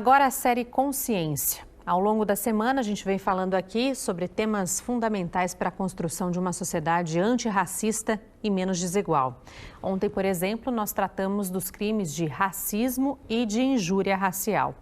Agora a série Consciência. Ao longo da semana, a gente vem falando aqui sobre temas fundamentais para a construção de uma sociedade antirracista e menos desigual. Ontem, por exemplo, nós tratamos dos crimes de racismo e de injúria racial.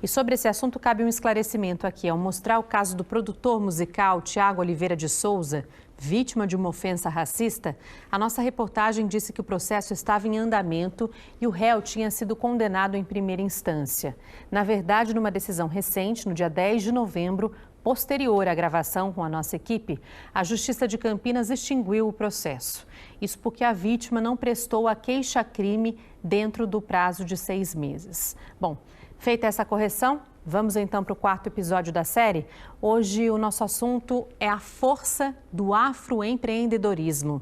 E sobre esse assunto cabe um esclarecimento aqui. Ao mostrar o caso do produtor musical Tiago Oliveira de Souza, vítima de uma ofensa racista, a nossa reportagem disse que o processo estava em andamento e o réu tinha sido condenado em primeira instância. Na verdade, numa decisão recente, no dia 10 de novembro, posterior à gravação com a nossa equipe, a Justiça de Campinas extinguiu o processo. Isso porque a vítima não prestou a queixa-crime dentro do prazo de 6 meses. Bom, feita essa correção, vamos então para o 4º episódio da série. Hoje o nosso assunto é a força do afroempreendedorismo.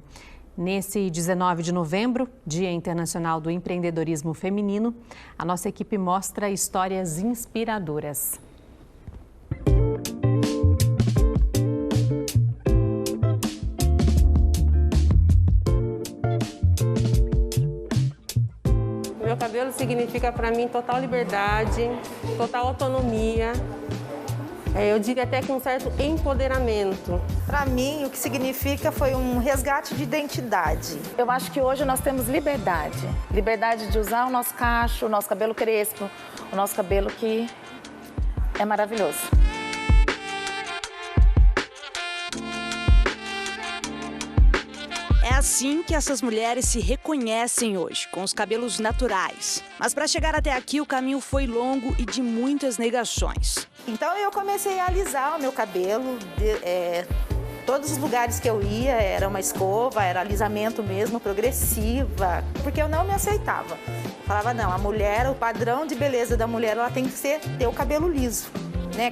Nesse 19 de novembro, Dia Internacional do Empreendedorismo Feminino, a nossa equipe mostra histórias inspiradoras. Meu cabelo significa para mim total liberdade, total autonomia. Eu diria até que um certo empoderamento. Para mim, o que significa foi um resgate de identidade. Eu acho que hoje nós temos liberdade. Liberdade de usar o nosso cacho, o nosso cabelo crespo, o nosso cabelo que é maravilhoso. É assim que essas mulheres se reconhecem hoje, com os cabelos naturais. Mas para chegar até aqui, o caminho foi longo e de muitas negações. Então eu comecei a alisar o meu cabelo. Todos os lugares que eu ia era uma escova, era alisamento mesmo, progressiva, porque eu não me aceitava. Eu falava, não, a mulher, o padrão de beleza da mulher, ela tem que ter o cabelo liso.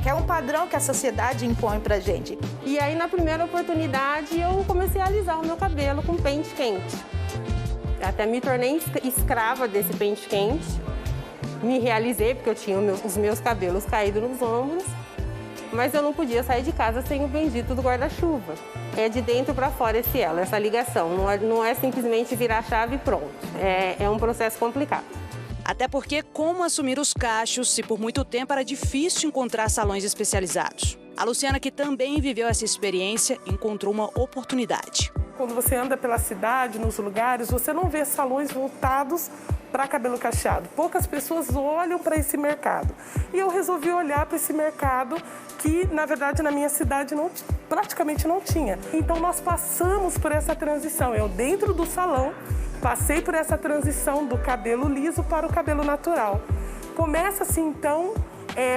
Que é um padrão que a sociedade impõe pra gente. E aí, na primeira oportunidade, eu comecei a alisar o meu cabelo com pente quente. Até me tornei escrava desse pente quente. Me realizei, porque eu tinha os meus cabelos caídos nos ombros. Mas eu não podia sair de casa sem o bendito do guarda-chuva. É de dentro para fora esse elo, essa ligação. Não é simplesmente virar a chave e pronto. É um processo complicado. Até porque, como assumir os cachos se por muito tempo era difícil encontrar salões especializados? A Luciana, que também viveu essa experiência, encontrou uma oportunidade. Quando você anda pela cidade, nos lugares, você não vê salões voltados para cabelo cacheado. Poucas pessoas olham para esse mercado. E eu resolvi olhar para esse mercado que, na verdade, na minha cidade praticamente não tinha. Então, nós passamos por essa transição. Eu, dentro do salão, passei por essa transição do cabelo liso para o cabelo natural. Começa-se, então,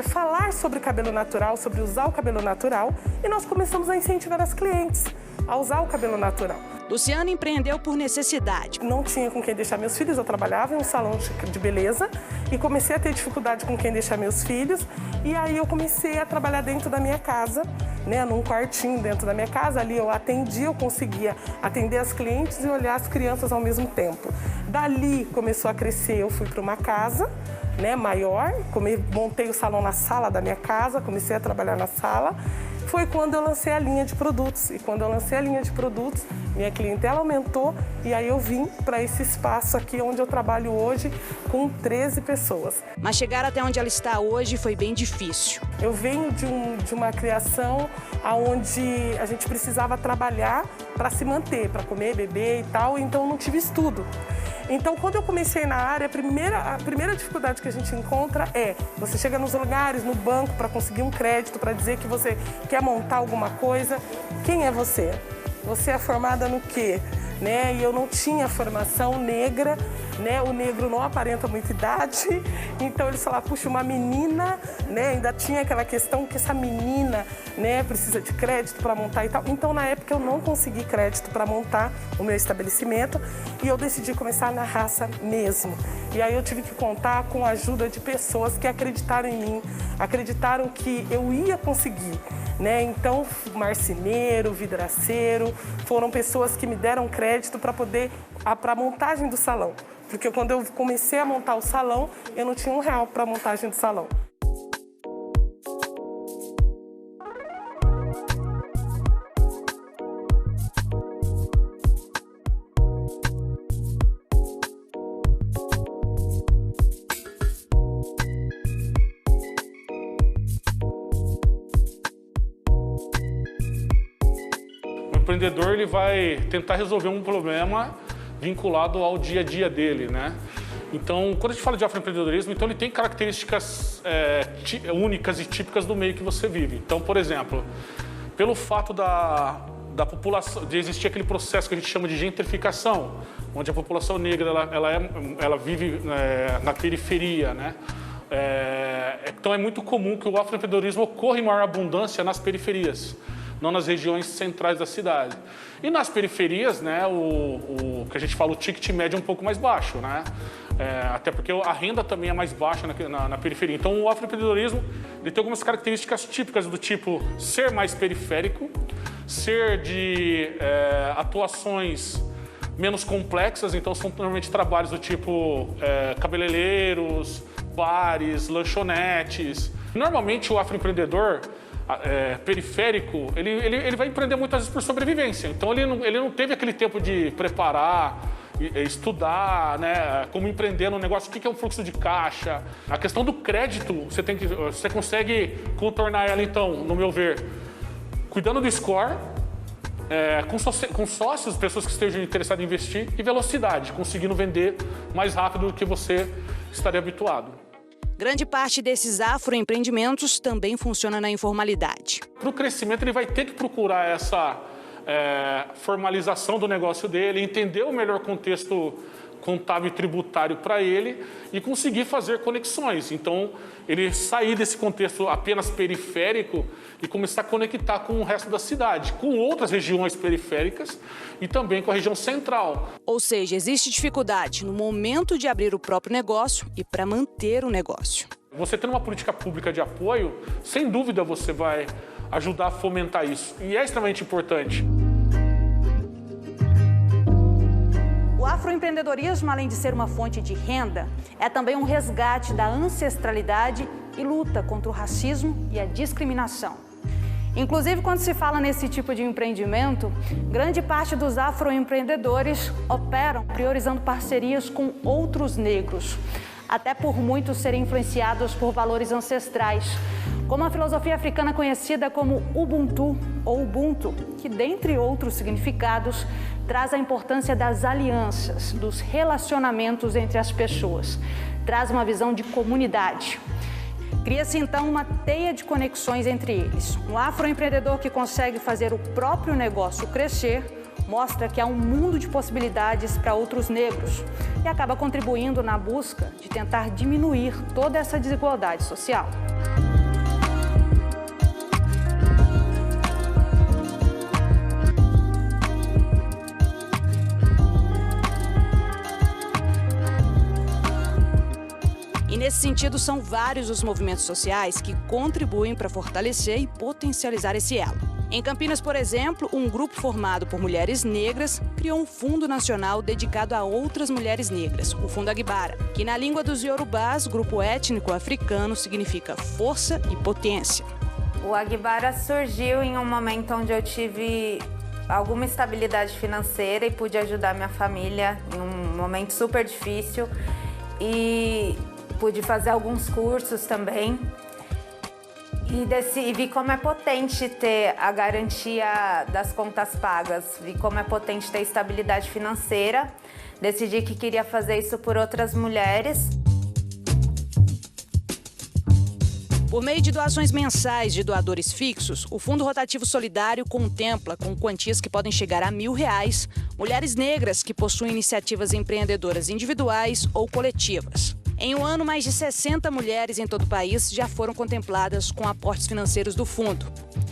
falar sobre cabelo natural, sobre usar o cabelo natural, e nós começamos a incentivar as clientes a usar o cabelo natural. Luciana empreendeu por necessidade. Não tinha com quem deixar meus filhos, eu trabalhava em um salão de beleza e comecei a ter dificuldade com quem deixar meus filhos. E aí eu comecei a trabalhar dentro da minha casa, num quartinho dentro da minha casa. Ali eu atendia, eu conseguia atender as clientes e olhar as crianças ao mesmo tempo. Dali começou a crescer, eu fui para uma casa maior, montei o salão na sala da minha casa, comecei a trabalhar na sala. Foi quando eu lancei a linha de produtos. E quando eu lancei a linha de produtos, minha clientela aumentou e aí eu vim para esse espaço aqui onde eu trabalho hoje com 13 pessoas. Mas chegar até onde ela está hoje foi bem difícil. Eu venho de uma criação onde a gente precisava trabalhar para se manter, para comer, beber e tal, então eu não tive estudo. Então, quando eu comecei na área, a primeira dificuldade que a gente encontra é você chega nos lugares, no banco, para conseguir um crédito, para dizer que você quer montar alguma coisa. Quem é você? Você é formada no quê? E eu não tinha formação negra, o negro não aparenta muita idade, então eles falavam, puxa, uma menina, ainda tinha aquela questão que essa menina, precisa de crédito para montar e tal. Então, na época, eu não consegui crédito para montar o meu estabelecimento e eu decidi começar na raça mesmo. E aí eu tive que contar com a ajuda de pessoas que acreditaram em mim, acreditaram que eu ia conseguir. Então, marceneiro, vidraceiro, foram pessoas que me deram crédito para a montagem do salão. Porque quando eu comecei a montar o salão, eu não tinha R$1 para a montagem do salão. empreendedor ele vai tentar resolver um problema vinculado ao dia a dia dele, né? Então, quando a gente fala de afroempreendedorismo, então ele tem características únicas e típicas do meio que você vive. Então, por exemplo, pelo fato da população, de existir aquele processo que a gente chama de gentrificação, onde a população negra ela vive na periferia, né? Então é muito comum que o afroempreendedorismo ocorra em maior abundância nas periferias, não nas regiões centrais da cidade. E nas periferias, né, o que a gente fala, o ticket médio é um pouco mais baixo, né? Até porque a renda também é mais baixa na periferia. Então o afroempreendedorismo ele tem algumas características típicas do tipo ser mais periférico, ser de atuações menos complexas, então são normalmente trabalhos do tipo cabeleireiros, bares, lanchonetes. Normalmente o afroempreendedor periférico, ele vai empreender muitas vezes por sobrevivência. Então ele não teve aquele tempo de preparar, estudar, né, como empreender no negócio, o que é um fluxo de caixa. A questão do crédito, você consegue contornar ela, então, no meu ver, cuidando do score, com sócios, pessoas que estejam interessadas em investir, e velocidade, conseguindo vender mais rápido do que você estaria habituado. Grande parte desses afroempreendimentos também funciona na informalidade. Para o crescimento, ele vai ter que procurar essa formalização do negócio dele, entender o melhor contexto contábil e tributário para ele e conseguir fazer conexões. Então, ele sair desse contexto apenas periférico e começar a conectar com o resto da cidade, com outras regiões periféricas e também com a região central. Ou seja, existe dificuldade no momento de abrir o próprio negócio e para manter o negócio. Você tendo uma política pública de apoio, sem dúvida você vai ajudar a fomentar isso. E é extremamente importante. O afroempreendedorismo, além de ser uma fonte de renda, é também um resgate da ancestralidade e luta contra o racismo e a discriminação. Inclusive, quando se fala nesse tipo de empreendimento, grande parte dos afroempreendedores operam priorizando parcerias com outros negros, até por muitos serem influenciados por valores ancestrais, como a filosofia africana conhecida como Ubuntu ou Ubuntu, que, dentre outros significados, traz a importância das alianças, dos relacionamentos entre as pessoas, traz uma visão de comunidade. Cria-se, então, uma teia de conexões entre eles. Um afroempreendedor que consegue fazer o próprio negócio crescer mostra que há um mundo de possibilidades para outros negros e acaba contribuindo na busca de tentar diminuir toda essa desigualdade social. E nesse sentido, são vários os movimentos sociais que contribuem para fortalecer e potencializar esse elo. Em Campinas, por exemplo, um grupo formado por mulheres negras criou um fundo nacional dedicado a outras mulheres negras, o Fundo Agbara, que na língua dos Yorubás, grupo étnico africano, significa força e potência. O Agbara surgiu em um momento onde eu tive alguma estabilidade financeira e pude ajudar minha família em um momento super difícil e pude fazer alguns cursos também. E vi como é potente ter a garantia das contas pagas, vi como é potente ter estabilidade financeira. Decidi que queria fazer isso por outras mulheres. Por meio de doações mensais de doadores fixos, o Fundo Rotativo Solidário contempla, com quantias que podem chegar a R$1.000, mulheres negras que possuem iniciativas empreendedoras individuais ou coletivas. Em um ano, mais de 60 mulheres em todo o país já foram contempladas com aportes financeiros do fundo.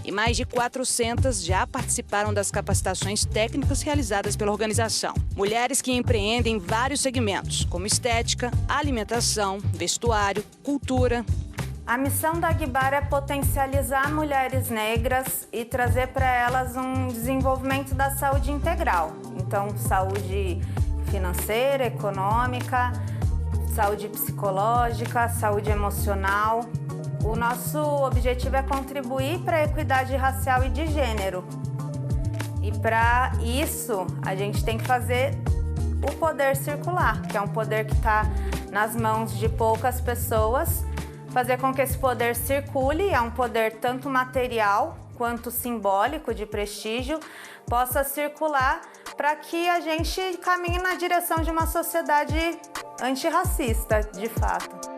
E mais de 400 já participaram das capacitações técnicas realizadas pela organização. Mulheres que empreendem em vários segmentos, como estética, alimentação, vestuário, cultura. A missão da Agbara é potencializar mulheres negras e trazer para elas um desenvolvimento da saúde integral. Então, saúde financeira, econômica, saúde psicológica, saúde emocional. O nosso objetivo é contribuir para a equidade racial e de gênero. E para isso, a gente tem que fazer o poder circular, que é um poder que está nas mãos de poucas pessoas. Fazer com que esse poder circule, é um poder tanto material quanto simbólico de prestígio, possa circular para que a gente caminhe na direção de uma sociedade antirracista, de fato.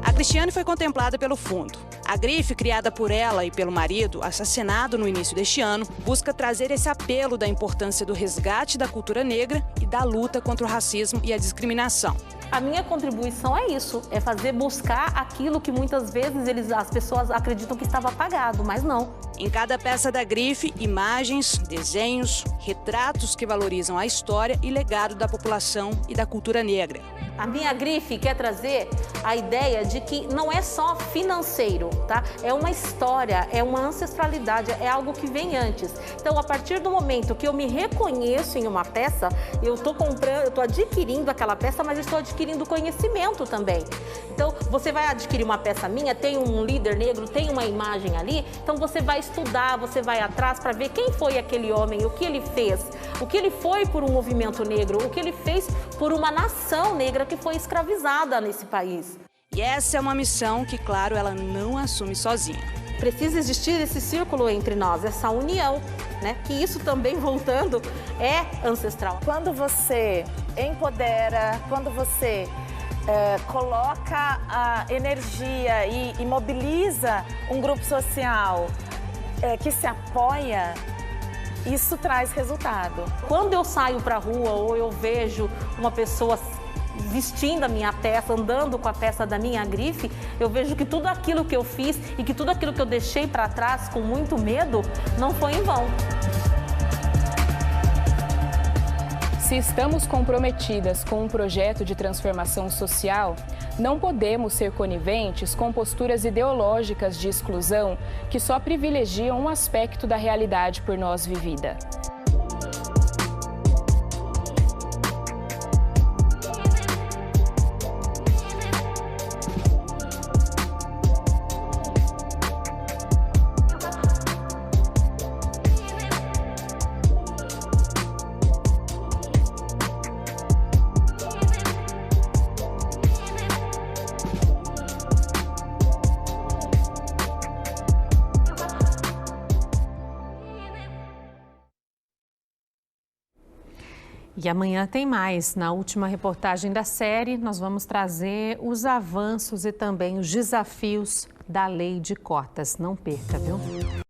A Cristiane foi contemplada pelo fundo. A grife, criada por ela e pelo marido, assassinado no início deste ano, busca trazer esse apelo da importância do resgate da cultura negra e da luta contra o racismo e a discriminação. A minha contribuição é isso, é fazer buscar aquilo que muitas vezes as pessoas acreditam que estava apagado, mas não. Em cada peça da grife, imagens, desenhos, retratos que valorizam a história e legado da população e da cultura negra. A minha grife quer trazer a ideia de que não é só financeiro, tá? É uma história, é uma ancestralidade, é algo que vem antes. Então, a partir do momento que eu me reconheço em uma peça, eu estou comprando, eu estou adquirindo aquela peça, mas estou adquirindo conhecimento também. Então, você vai adquirir uma peça minha, tem um líder negro, tem uma imagem ali, então você vai estudar, você vai atrás para ver quem foi aquele homem, o que ele fez, o que ele foi por um movimento negro, o que ele fez por uma nação negra que foi escravizada nesse país. E essa é uma missão que, claro, ela não assume sozinha. Precisa existir esse círculo entre nós, essa união, né? Que isso também, voltando, é ancestral. Quando você empodera, quando você coloca a energia e mobiliza um grupo social que se apoia, isso traz resultado. Quando eu saio para a rua ou eu vejo uma pessoa vestindo a minha peça, andando com a peça da minha grife, eu vejo que tudo aquilo que eu fiz e que tudo aquilo que eu deixei para trás com muito medo não foi em vão. Se estamos comprometidas com um projeto de transformação social, não podemos ser coniventes com posturas ideológicas de exclusão que só privilegiam um aspecto da realidade por nós vivida. E amanhã tem mais. Na última reportagem da série, nós vamos trazer os avanços e também os desafios da lei de cotas. Não perca, viu?